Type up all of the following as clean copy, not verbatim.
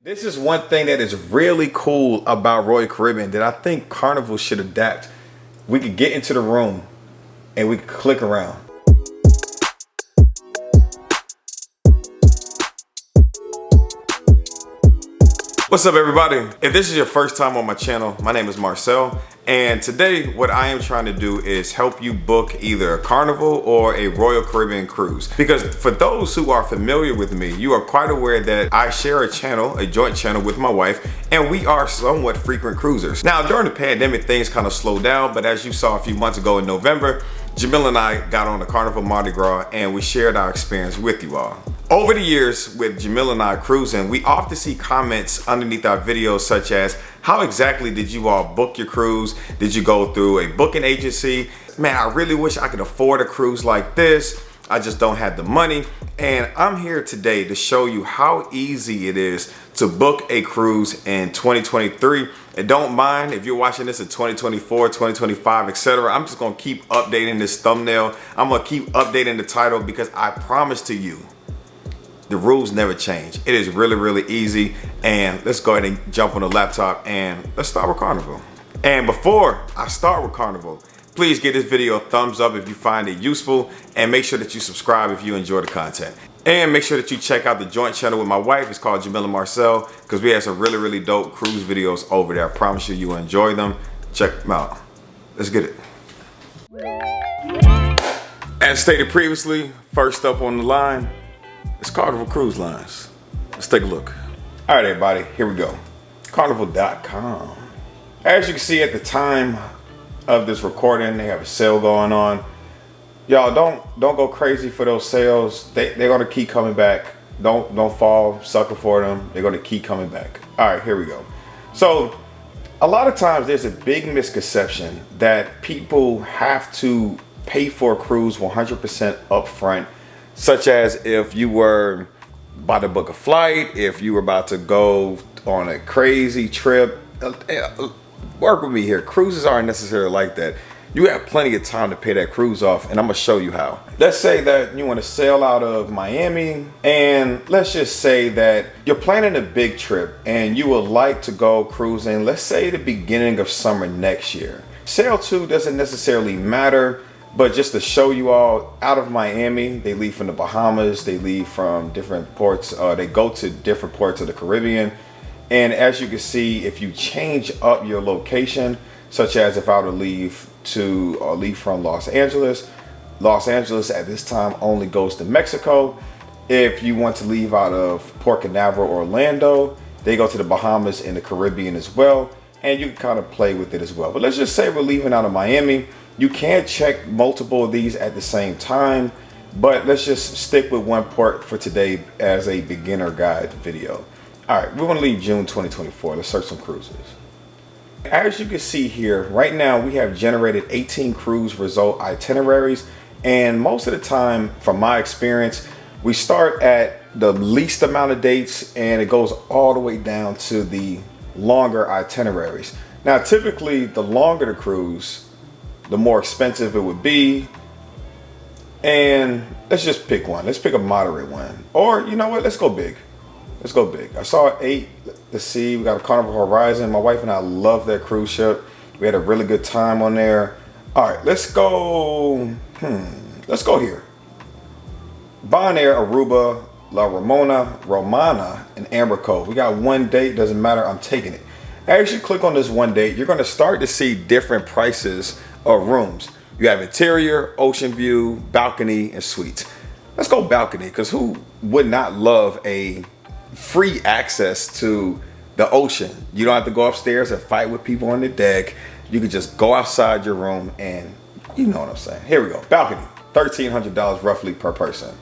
This is one thing that is really cool about Royal Caribbean that I think Carnival should adapt. We could get into the room and we could click around. What's up, everybody? If this is your first time on my channel, my name is Marcel, and today what I am trying to do is help you book either a Carnival or a Royal Caribbean cruise. Because for those who are familiar with me, you are quite aware that I share a channel, a joint channel with my wife, and we are somewhat frequent cruisers. Now, during the pandemic, things kind of slowed down, but as you saw a few months ago in November, Jamil and I got on the Carnival Mardi Gras and we shared our experience with you all. Over the years with Jamil and I cruising, we often see comments underneath our videos such as, how exactly did you all book your cruise? Did you go through a booking agency? Man, I really wish I could afford a cruise like this. I just don't have the money. And I'm here today to show you how easy it is to book a cruise in 2023. And don't mind if you're watching this in 2024, 2025, etc. I'm just gonna keep updating this thumbnail. I'm gonna keep updating the title because I promise to you, the rules never change. It is really, really easy. And let's go ahead and jump on the laptop and let's start with Carnival. And before I start with Carnival, please give this video a thumbs up if you find it useful, and make sure that you subscribe if you enjoy the content. And make sure that you check out the joint channel with my wife. It's called Jamil and Marcel, because we have some really, really dope cruise videos over there. I promise you, you'll enjoy them. Check them out. Let's get it. As stated previously, first up on the line, it's Carnival Cruise Lines. Let's take a look. All right, everybody, here we go. Carnival.com. As you can see at the time of this recording, they have a sale going on. Y'all don't go crazy for those sales. They're gonna keep coming back. Don't fall sucker for them. They're gonna keep coming back. All right, here we go. So a lot of times there's a big misconception that people have to pay for a cruise 100% upfront, such as if you were about to book a flight, if you were about to go on a crazy trip. Work with me here. Cruises aren't necessarily like that. You have plenty of time to pay that cruise off, and I'm gonna show you how. Let's say that you want to sail out of Miami, and let's just say that you're planning a big trip and you would like to go cruising, let's say the beginning of summer next year. Sail to doesn't necessarily matter, but just to show you all, out of Miami, they leave from the Bahamas, they leave from different ports, they go to different ports of the Caribbean. And as you can see, if you change up your location, such as if I were to leave from Los Angeles at this time only goes to Mexico. If you want to leave out of Port Canaveral or Orlando, they go to the Bahamas and the Caribbean as well. And you can kind of play with it as well. But let's just say we're leaving out of Miami. You can check multiple of these at the same time, but let's just stick with one port for today as a beginner guide video. All right, we're gonna leave June 2024. Let's search some cruises. As you can see here, right now we have generated 18 cruise result itineraries. And most of the time, from my experience, we start at the least amount of dates and it goes all the way down to the longer itineraries. Now, typically the longer the cruise, the more expensive it would be. And let's just pick one. Let's pick a moderate one. Or you know what, let's go big. Let's go big. I saw 8. Let's see, we got a Carnival Horizon. My wife and I love that cruise ship. We had a really good time on there. All right, let's go. Let's go here. Bonaire, Aruba, La Romana, and Amber Cove. We got one date, doesn't matter, I'm taking it. As you click on this one date, you're gonna start to see different prices of rooms. You have interior, ocean view, balcony, and suites. Let's go balcony, because who would not love a free access to the ocean? You don't have to go upstairs and fight with people on the deck. You can just go outside your room and you know what I'm saying. Here we go, balcony, $1,300 roughly per person.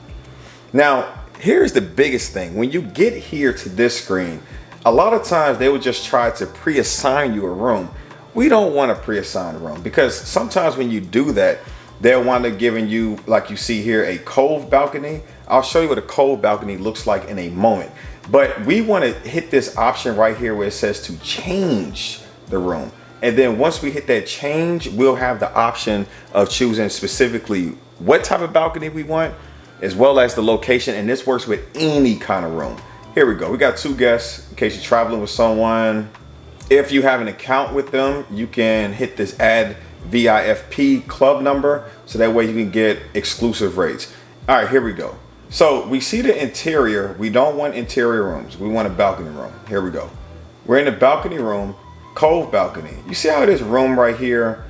Now, here's the biggest thing. When you get here to this screen, a lot of times they would just try to pre-assign you a room. We don't want to pre-assign a room because sometimes when you do that, they'll wind up giving you, like you see here, a cove balcony. I'll show you what a cove balcony looks like in a moment. But we want to hit this option right here where it says to change the room. And then once we hit that change, we'll have the option of choosing specifically what type of balcony we want, as well as the location. And this works with any kind of room. Here we go. We got 2 guests in case you're traveling with someone. If you have an account with them, you can hit this add VIFP club number so that way you can get exclusive rates. All right, here we go. So we see the interior. We don't want interior rooms. We want a balcony room. Here we go. We're in the balcony room, cove balcony. You see how this room right here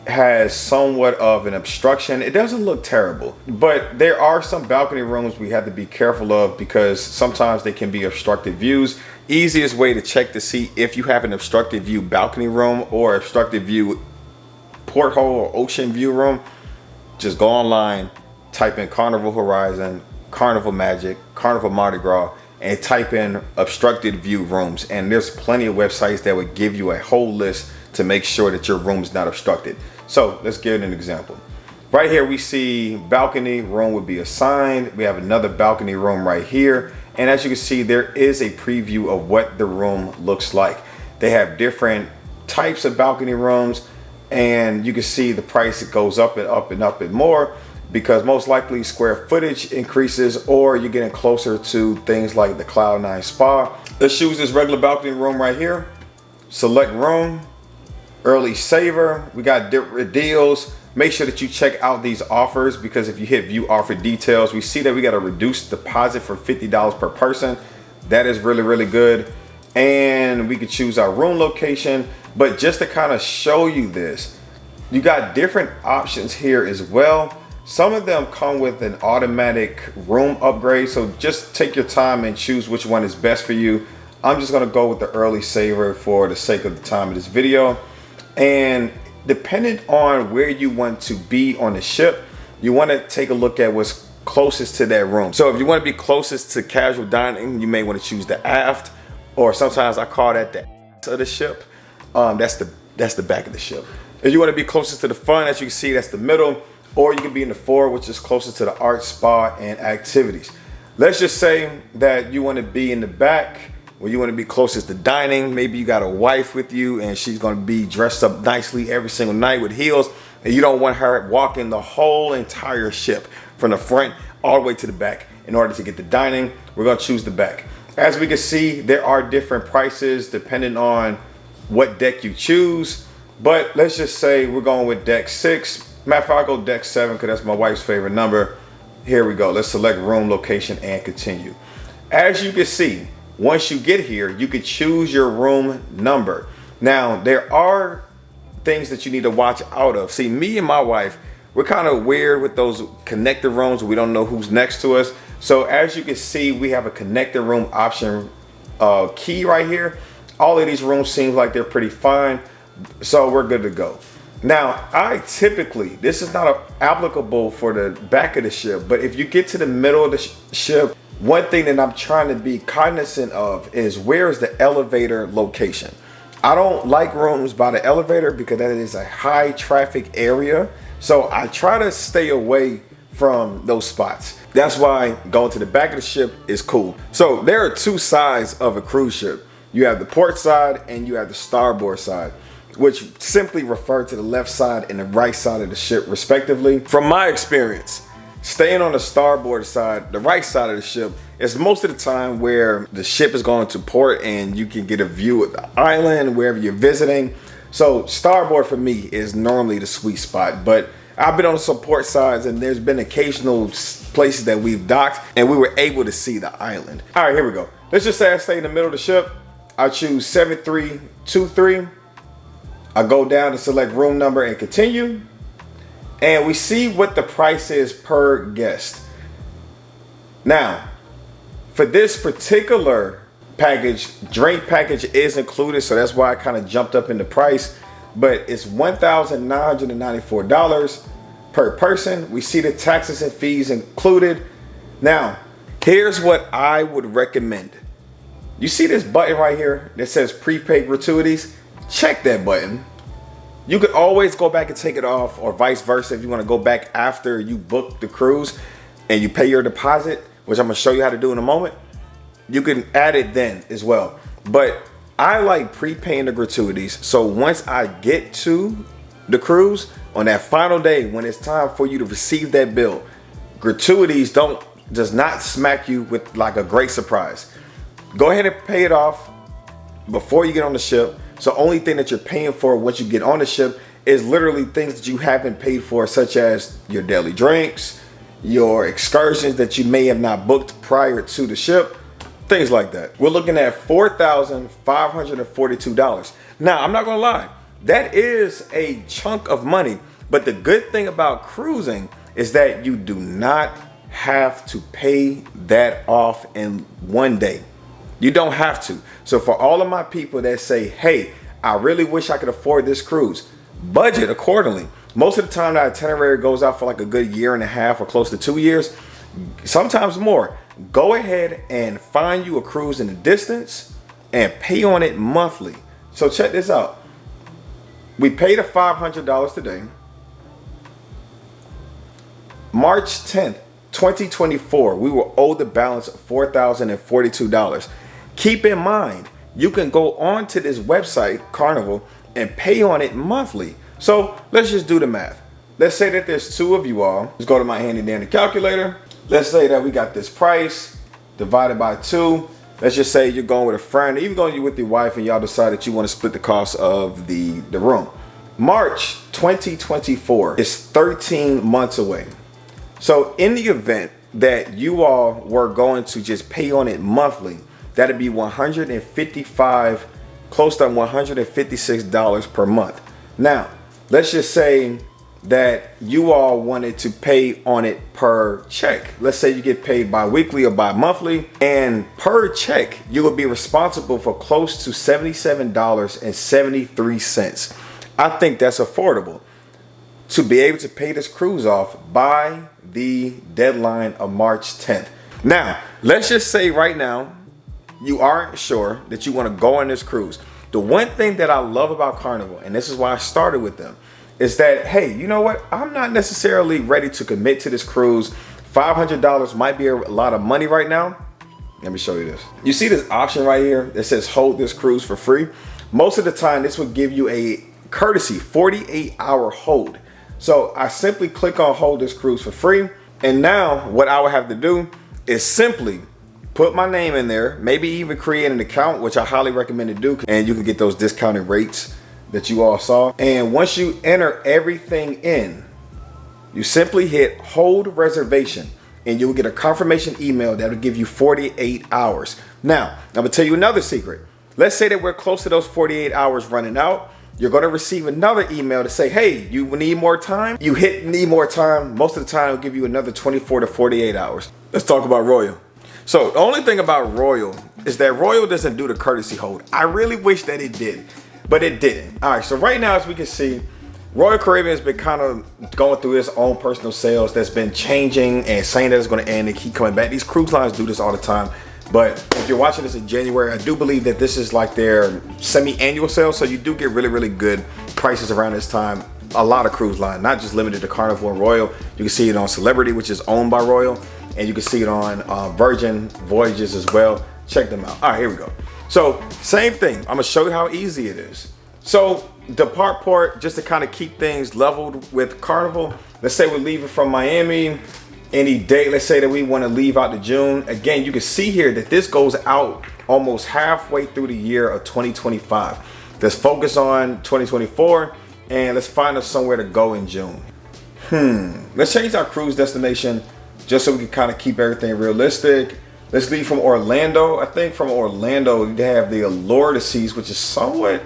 has somewhat of an obstruction? It doesn't look terrible, but there are some balcony rooms we have to be careful of because sometimes they can be obstructed views. Easiest way to check to see if you have an obstructed view balcony room or obstructed view porthole or ocean view room, just go online, type in Carnival Horizon, Carnival Magic, Carnival Mardi Gras, and type in obstructed view rooms, and there's plenty of websites that would give you a whole list to make sure that your room is not obstructed. So let's give an example. Right here we see balcony room would be assigned. We have another balcony room right here, and as you can see, there is a preview of what the room looks like. They have different types of balcony rooms, and you can see the price, it goes up and up and up and more, because most likely square footage increases or you're getting closer to things like the Cloud9 Spa. Let's choose this regular balcony room right here. Select room, early saver. We got different deals. Make sure that you check out these offers, because if you hit view offer details, we see that we got a reduced deposit for $50 per person. That is really, really good. And we could choose our room location, but just to kind of show you this, you got different options here as well. Some of them come with an automatic room upgrade, so just take your time and choose which one is best for you. I'm just gonna go with the early saver for the sake of the time of this video. And depending on where you want to be on the ship, you wanna take a look at what's closest to that room. So if you wanna be closest to casual dining, you may wanna choose the aft, or sometimes I call that the ass of the ship. That's the back of the ship. If you wanna be closest to the front, as you can see, that's the middle. Or you can be in the forward, which is closest to the art, spa, and activities. Let's just say that you want to be in the back, where you want to be closest to dining. Maybe you got a wife with you and she's going to be dressed up nicely every single night with heels, and you don't want her walking the whole entire ship from the front all the way to the back. In order to get the dining, we're going to choose the back. As we can see, there are different prices depending on what deck you choose, but let's just say we're going with deck 6. Matter of fact, I'll go deck 7 because that's my wife's favorite number. Here we go. Let's select room location and continue. As you can see, once you get here, you can choose your room number. Now, there are things that you need to watch out of. See, me and my wife, we're kind of weird with those connected rooms. We don't know who's next to us. So as you can see, we have a connected room option key right here. All of these rooms seem like they're pretty fine. So we're good to go. Now, I typically, this is not applicable for the back of the ship, but if you get to the middle of the ship, one thing that I'm trying to be cognizant of is where is the elevator location. I don't like rooms by the elevator because that is a high traffic area. So I try to stay away from those spots. That's why going to the back of the ship is cool. So there are 2 sides of a cruise ship. You have the port side and you have the starboard side, which simply refer to the left side and the right side of the ship respectively. From my experience, staying on the starboard side, the right side of the ship, is most of the time where the ship is going to port and you can get a view of the island wherever you're visiting. So starboard for me is normally the sweet spot, but I've been on some port sides and there's been occasional places that we've docked and we were able to see the island. All right, here we go. Let's just say I stay in the middle of the ship. I choose 7323. I go down and select room number and continue. And we see what the price is per guest. Now, for this particular package, drink package is included, so that's why I kind of jumped up in the price. But it's $1,994 per person. We see the taxes and fees included. Now, here's what I would recommend. You see this button right here that says prepaid gratuities? Check that button. You could always go back and take it off, or vice versa if you want to go back after you book the cruise and you pay your deposit, which I'm going to show you how to do in a moment. You can add it then as well. But I like prepaying the gratuities, so once I get to the cruise on that final day, when it's time for you to receive that bill, gratuities does not smack you with like a great surprise. Go ahead and pay it off before you get on the ship. So only thing that you're paying for once you get on the ship is literally things that you haven't paid for, such as your daily drinks, your excursions that you may have not booked prior to the ship, things like that. We're looking at $4,542. Now, I'm not gonna lie, that is a chunk of money, but the good thing about cruising is that you do not have to pay that off in one day. You don't have to. So for all of my people that say, hey, I really wish I could afford this cruise, budget accordingly. Most of the time, the itinerary goes out for like a good year and a half or close to 2 years, sometimes more. Go ahead and find you a cruise in the distance and pay on it monthly. So check this out. We paid a $500 today. March 10th, 2024, we will owe the balance of $4,042. Keep in mind, you can go on to this website, Carnival, and pay on it monthly. So let's just do the math. Let's say that there's two of you all. Let's go to my handy dandy calculator. Let's say that we got this price divided by 2. Let's just say you're going with a friend, even going with your wife, and y'all decide that you want to split the cost of the room. March 2024 is 13 months away. So in the event that you all were going to just pay on it monthly, that'd be $155, close to $156 per month. Now, let's just say that you all wanted to pay on it per check. Let's say you get paid bi-weekly or bi-monthly, and per check, you will be responsible for close to $77.73. I think that's affordable to be able to pay this cruise off by the deadline of March 10th. Now, let's just say right now, you aren't sure that you want to go on this cruise. The one thing that I love about Carnival, and this is why I started with them, is that, hey, you know what? I'm not necessarily ready to commit to this cruise. $500 might be a lot of money right now. Let me show you this. You see this option right here that says hold this cruise for free? Most of the time, this would give you a courtesy 48-hour hold. So I simply click on hold this cruise for free. And now what I would have to do is simply put my name in there, maybe even create an account, which I highly recommend to do. And you can get those discounted rates that you all saw. And once you enter everything in, you simply hit hold reservation and you will get a confirmation email that will give you 48 hours. Now, I'm gonna tell you another secret. Let's say that we're close to those 48 hours running out. You're gonna receive another email to say, hey, you need more time? You hit need more time. Most of the time, it'll give you another 24 to 48 hours. Let's talk about Royal. So the only thing about Royal is that Royal doesn't do the courtesy hold. I really wish that it did, but it didn't. All right, so right now, as we can see, Royal Caribbean has been kind of going through its own personal sales that's been changing and saying that it's going to end and keep coming back. These cruise lines do this all the time. But if you're watching this in January, I do believe that this is like their semi-annual sale. So you do get really, really good prices around this time. A lot of cruise line, not just limited to Carnival and Royal. You can see it on Celebrity, which is owned by Royal. And you can see it on Virgin Voyages as well. Check them out. All right, here we go. So same thing. I'm going to show you how easy it is. So depart port, just to kind of keep things leveled with Carnival. Let's say we're leaving from Miami any date. Let's say that we want to leave out to June. Again, you can see here that this goes out almost halfway through the year of 2025. Let's focus on 2024 and let's find us somewhere to go in June. Let's change our cruise destination just so we can kind of keep everything realistic. Let's leave from Orlando. I think from Orlando, they have the Allure to Seas, which is somewhat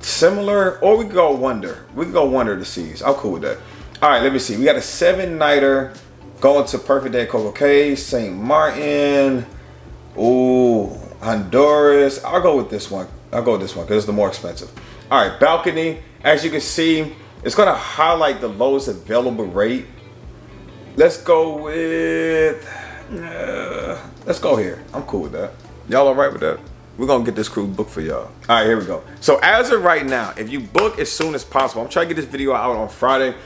similar, or we can go Wonder. We can go Wonder to Seas. I'm cool with that. All right, let me see. We got a 7-nighter going to Perfect Day Coco Cay, St. Martin, ooh, Honduras. I'll go with this one. I'll go with this one because it's the more expensive. All right, balcony. As you can see, it's going to highlight the lowest available rate. Let's go with, let's go here. I'm cool with that. Y'all all right with that? We're going to get this cruise booked for y'all. All right, here we go. So as of right now, if you book as soon as possible, I'm trying to get this video out on Friday.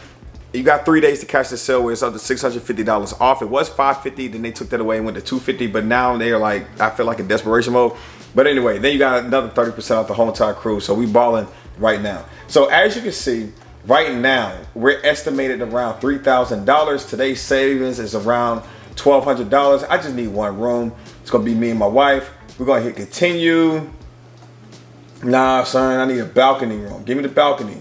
You got 3 days to catch the sale where it's up to $650 off. It was $550, then they took that away and went to $250, but now they are like, I feel like in desperation mode. But anyway, then you got another 30% off the whole entire cruise. So we balling right now. So as you can see, right now, we're estimated around $3,000. Today's savings is around $1,200. I just need one room. It's gonna be me and my wife. We're gonna hit continue. Nah, son, I need a balcony room. Give me the balcony.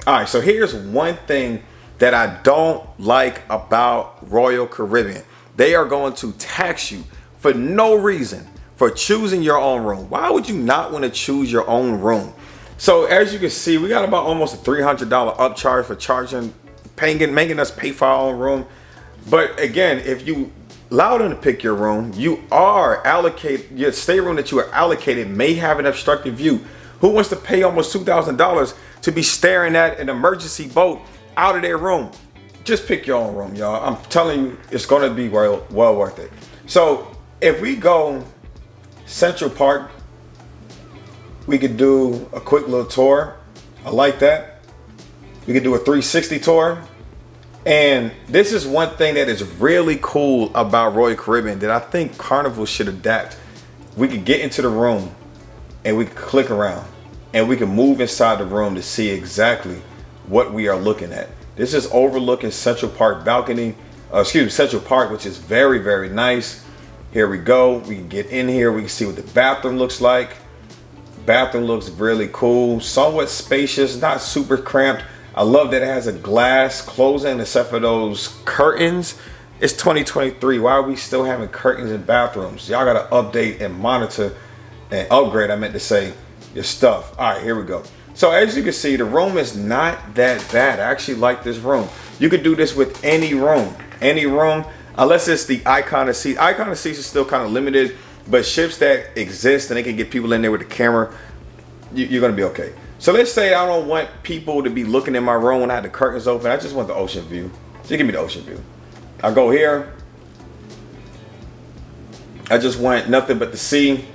All right, so here's one thing that I don't like about Royal Caribbean. They are going to tax you for no reason for choosing your own room. Why would you not want to choose your own room? So as you can see, we got about almost a $300 upcharge for making us pay for our own room. But again, if you allow them to pick your room, you are allocated, your stateroom that you are allocated may have an obstructed view. Who wants to pay almost $2,000 to be staring at an emergency boat out of their room? Just pick your own room, y'all. I'm telling you, it's going to be well worth it. So if we go Central Park, we could do a quick little tour. I like that. We could do a 360 tour. And this is one thing that is really cool about Royal Caribbean that I think Carnival should adapt. We could get into the room and we could click around and we can move inside the room to see exactly what we are looking at. This is overlooking Central Park balcony, Central Park, which is very, very nice. Here we go. We can get in here. We can see what the bathroom looks like. Bathroom looks really cool, somewhat spacious, not super cramped. I love that it has a glass closing except for those curtains. It's 2023. Why are we still having curtains in bathrooms? Y'all got to update and monitor and upgrade, I meant to say, your stuff. All right, here we go. So as you can see, the room is not that bad. I actually like this room. You could do this with any room, unless it's the Icon seat. Icon seats is still kind of limited, but ships that exist and they can get people in there with the camera, you're going to be okay. So let's say I don't want people to be looking in my room when I have the curtains open. I just want the ocean view. So give me the ocean view. I go here. I just want nothing but the sea.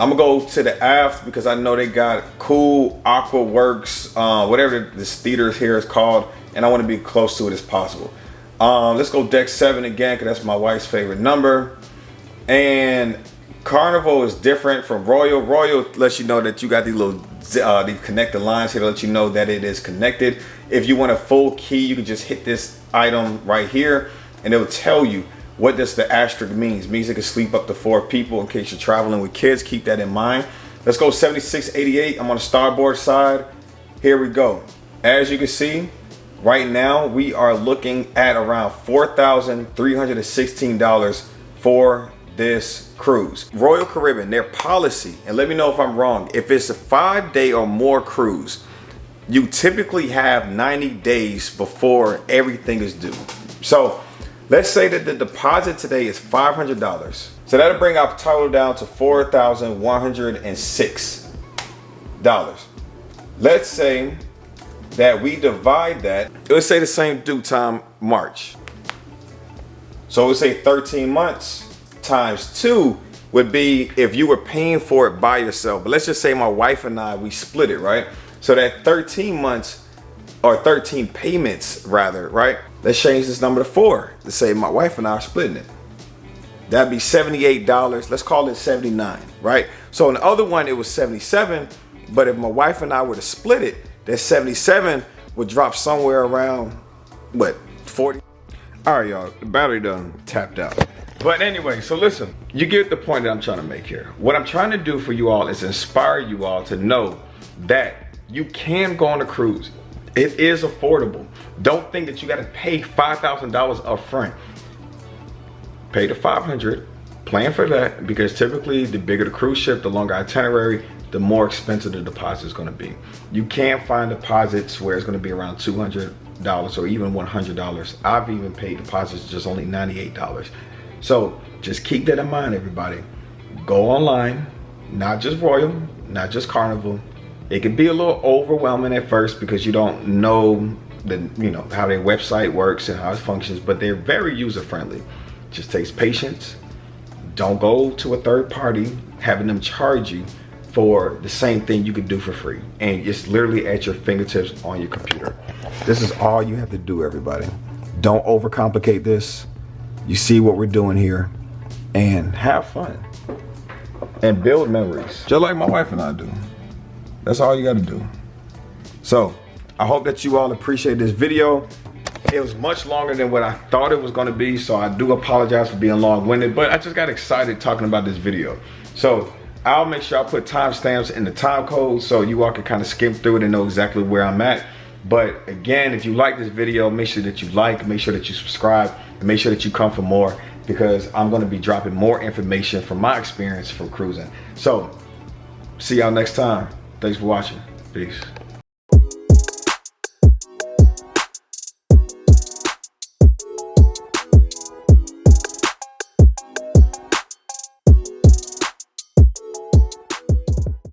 I'm gonna go to the aft because I know they got cool Aqua Works, whatever this theater here is called, and I want to be close to it as possible. Let's go deck 7 again because that's my wife's favorite number. And Carnival is different from Royal. Royal lets you know that you got these little these connected lines here to let you know that it is connected. If you want a full key, you can just hit this item right here and it will tell you what does the asterisk means. It means it can sleep up to 4 people in case you're traveling with kids. Keep that in mind. Let's go 7688. I'm on the starboard side. Here we go. As you can see, right now we are looking at around $4,316 for this cruise. Royal Caribbean, their policy, and let me know if I'm wrong, if it's a 5-day or more cruise, you typically have 90 days before everything is due. So let's say that the deposit today is $500. So that'll bring our total down to $4,106. Let's say that we divide that, let's say the same due time, March. So let's say 13 months times 2 would be if you were paying for it by yourself. But let's just say my wife and I, we split it, right? So that 13 months or 13 payments rather, right? Let's change this number to 4. Let's say my wife and I are splitting it. That'd be $78. Let's call it 79, right? So in the other one, it was 77. But if my wife and I were to split it, that 77 would drop somewhere around, what, 40? All right, y'all, the battery done tapped out. But anyway, so listen, you get the point that I'm trying to make here. What I'm trying to do for you all is inspire you all to know that you can go on a cruise. It is affordable. Don't think that you got to pay $5,000 up front. Pay the $500, plan for that, because typically the bigger the cruise ship, the longer itinerary, the more expensive the deposit is going to be. You can find deposits where it's going to be around $200 or even $100. I've even paid deposits just only $98. So just keep that in mind, everybody. Go online, not just Royal, not just Carnival. It can be a little overwhelming at first because you don't know how their website works and how it functions, but they're very user-friendly. Just takes patience. Don't go to a third party having them charge you for the same thing you could do for free. And it's literally at your fingertips on your computer. This is all you have to do, everybody. Don't overcomplicate this. You see what we're doing here, and have fun and build memories, just like my wife and I do. That's all you got to do. So I hope that you all appreciate this video. It was much longer than what I thought it was gonna be, so I do apologize for being long-winded, but I just got excited talking about this video. So I'll make sure I put timestamps in the time code so you all can kind of skim through it and know exactly where I'm at. But again, if you like this video, make sure that you like, make sure that you subscribe, and make sure that you come for more, because I'm gonna be dropping more information from my experience from cruising. So see y'all next time. Thanks for watching. Peace.